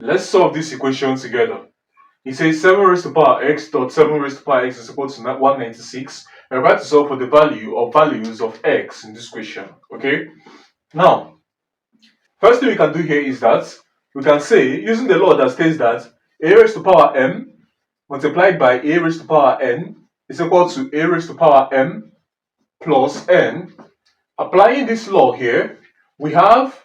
Let's solve this equation together. It says 7 raised to power x dot 7 raised to power x is equal to 196. We're about to solve for the value of values of x in this question. Okay? Now, first thing we can do here is that we can say, using the law that states that a raised to power m multiplied by a raised to power n is equal to a raised to power m plus n. Applying this law here, we have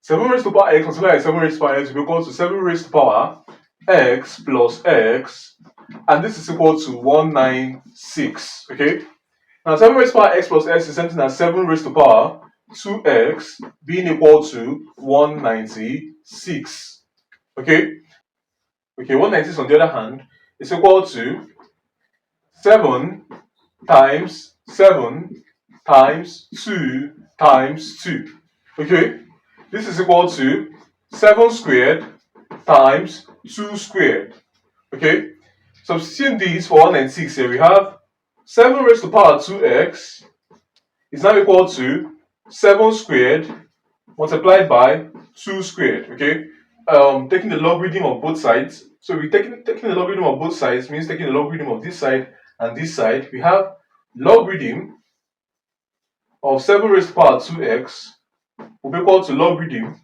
7 raised to power x multiplied by 7 raised to power x will be equal to 7 raised to power x plus x, and this is equal to 196. Okay? Now 7 raised to power x plus x is something as 7 raised to power 2x being equal to 196. Okay? Okay, 196 on the other hand is equal to 7 times 7 times 2 times 2. Okay? This is equal to 7 squared times 2 squared. Okay? Substituting these for 196 here, we have 7 raised to power 2x is now equal to 7 squared multiplied by 2 squared. Okay? Taking the logarithm of both sides. So we're taking the logarithm of both sides means taking the logarithm of this side and this side. We have logarithm of 7 raised to power 2x will be equal to logarithm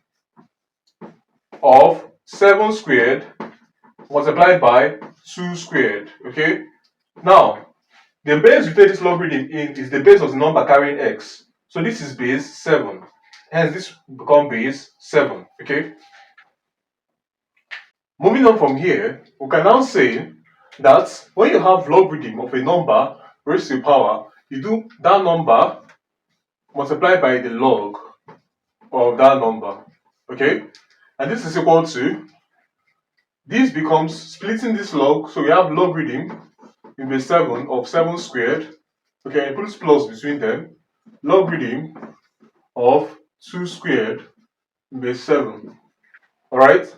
of 7 squared multiplied by 2 squared. Okay? Now, the base we take this logarithm in is the base of the number carrying x. So this is base 7. Hence this will become base 7. Okay? Moving on from here, we can now say that when you have logarithm of a number raised to the power, you do that number multiplied by the log of that number. Okay? And this is equal to, this becomes splitting this log, so we have logarithm in base 7 of 7 squared. Okay, and put plus between them. Logarithm of 2 squared in base 7. Alright?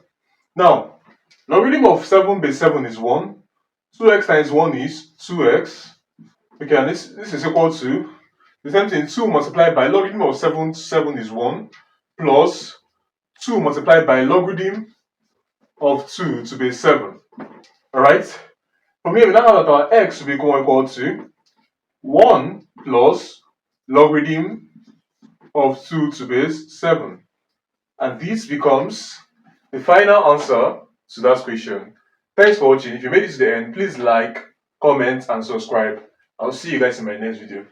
Now, logarithm of 7 base 7 is 1. 2x times 1 is 2x. Okay, and this is equal to the same thing, 2 multiplied by logarithm of 7 is 1 plus 2 multiplied by logarithm of 2 to base 7. Alright? From here, we now have that our x will be equal to 1 plus logarithm of 2 to base 7. And this becomes the final answer to that question. Thanks for watching. If you made it to the end, please like, comment, and subscribe. I'll see you guys in my next video.